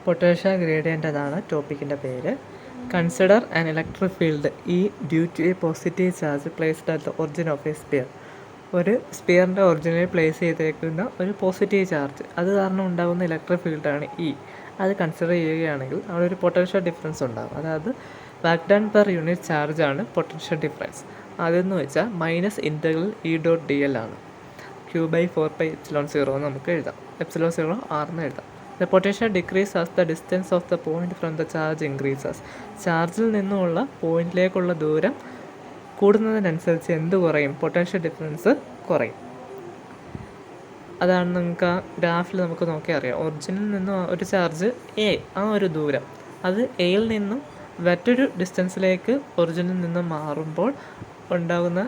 Potential gradient എന്നാണ് ടോപ്പിക്കിൻ്റെ പേര്. Consider an electric field E due to a positive charge placed at the origin of a sphere. ഒരു സ്പിയറിൻ്റെ ഒറിജിനിൽ place ചെയ്തേക്കുന്ന ഒരു പോസിറ്റീവ് ചാർജ്, അത് കാരണം ഉണ്ടാകുന്ന ഇലക്ട്രിക് ഫീൽഡാണ് ഇ. അത് കൺസിഡർ ചെയ്യുകയാണെങ്കിൽ അവിടെ ഒരു പൊട്ടൻഷ്യൽ ഡിഫറൻസ് ഉണ്ടാകും. അതായത് വർക്ക് ഡൺ പെർ യൂണിറ്റ് ചാർജാണ് പൊട്ടൻഷ്യൽ ഡിഫറൻസ്. അതെന്ന് വെച്ചാൽ minus integral E dot D L ആണ്. Q/4πε0 എന്ന് നമുക്ക് എഴുതാം. ε0 r എന്ന് എഴുതാം. The potential decreases as the distance of the point from the charge increases. ചാർജിൽ നിന്നുള്ള പോയിന്റിലേക്കുള്ള ദൂരം കൂടുന്നതിനനുസരിച്ച് എന്ത് കുറയും? പൊട്ടൻഷ്യൽ ഡിഫറൻസ് കുറയും. അതാണ് നിങ്ങൾക്ക് ആ ഗ്രാഫിൽ നമുക്ക് നോക്കിയാൽ അറിയാം. ഒറിജിനിൽ നിന്നും ഒരു ചാർജ് എ, ആ ഒരു ദൂരം, അത് എയിൽ നിന്നും മറ്റൊരു ഡിസ്റ്റൻസിലേക്ക് ഒറിജിനിൽ നിന്നും മാറുമ്പോൾ ഉണ്ടാകുന്ന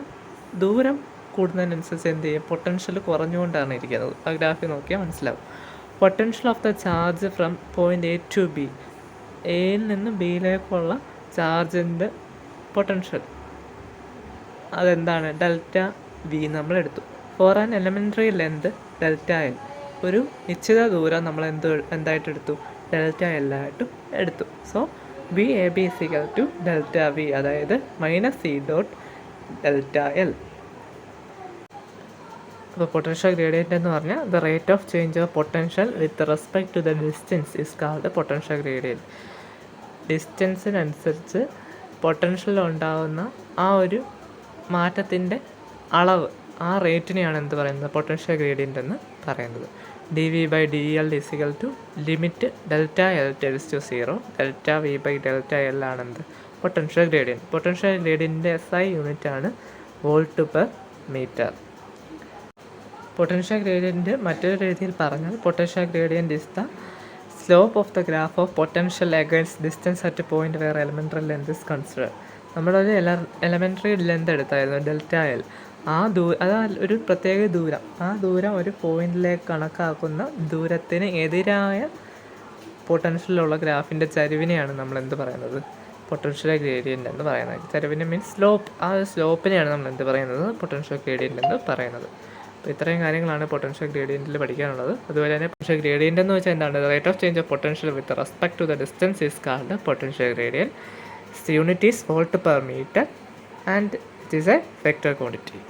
ദൂരം കൂടുന്നതിനനുസരിച്ച് എന്ത് ചെയ്യും? പൊട്ടൻഷ്യൽ കുറഞ്ഞുകൊണ്ടാണ് ഇരിക്കുന്നത്. ആ ഗ്രാഫിൽ നോക്കിയാൽ മനസ്സിലാവും. Potential of the charge from point A to B, എയിൽ നിന്ന് ബിയിലേക്കുള്ള ചാർജിൻ്റെ പൊട്ടൻഷ്യൽ അതെന്താണ്? ഡെൽറ്റ വി നമ്മൾ എടുത്തു. For an elementary length delta L, ഒരു നിശ്ചിത ദൂരം നമ്മൾ എന്തായിട്ട് എടുത്തു? ഡെൽറ്റ എൽ ആയിട്ട് എടുത്തു. So V A B is equal to delta V, അതായത് minus C dot delta L. അപ്പോൾ പൊട്ടൻഷ്യൽ ഗ്രേഡിയൻ്റ് എന്ന് പറഞ്ഞാൽ the rate of change of potential with respect to the distance is called potential gradient. ഡിസ്റ്റൻസിനനുസരിച്ച് പൊട്ടൻഷ്യൽ ഉണ്ടാകുന്ന ആ ഒരു മാറ്റത്തിൻ്റെ അളവ്, ആ റേറ്റിനെയാണ് എന്ത് പറയുന്നത്? പൊട്ടൻഷ്യൽ ഗ്രേഡിയൻ്റ് എന്ന് പറയുന്നത്. D V by D L is equal to limit delta L tends to 0 delta V by delta L ആണെന്ത്? Potential gradient. പൊട്ടൻഷ്യൽ ഗ്രേഡിയൻ്റെ SI യൂണിറ്റ് ആണ് volt per metre. Potential gradient മറ്റൊരു രീതിയിൽ പറഞ്ഞാൽ potential gradient is the slope of the graph of potential against distance at point where elementary length is consider. നമ്മളൊരു elementary length എടുത്തായിരുന്നു delta L. അതാ ഒരു പ്രത്യേക ദൂരം, ആ ദൂരം ഒരു പോയിന്റിലേക്ക് കണക്കാക്കുന്ന ദൂരത്തിന് എതിരായ പൊട്ടൻഷ്യലുള്ള ഗ്രാഫിൻ്റെ ചരിവിനെയാണ് നമ്മൾ എന്ത് പറയുന്നത്? പൊട്ടൻഷ്യൽ ഗ്രേഡിയൻ്റ് എന്ന് പറയുന്നത്. ചരിവിന് മീൻസ് സ്ലോപ്പ്, ആ സ്ലോപ്പിനെയാണ് നമ്മൾ എന്ത് പറയുന്നത്? പൊട്ടൻഷ്യൽ ഗ്രേഡിയൻ്റ് എന്ന് പറയുന്നത്. അപ്പോൾ ഇത്രയും കാര്യങ്ങളാണ് പൊട്ടൻഷ്യൽ ഗ്രേഡിയൻറ്റിൽ പഠിക്കാനുള്ളത്. അതുപോലെ തന്നെ പൊട്ടൻഷ്യൽ ഗ്രേഡിയൻ്റ് എന്ന് വെച്ചാൽ എന്താണ്? Rate of change of potential with respect to the distance is called potential gradient. Unit is volt per metre and it is a vector quantity.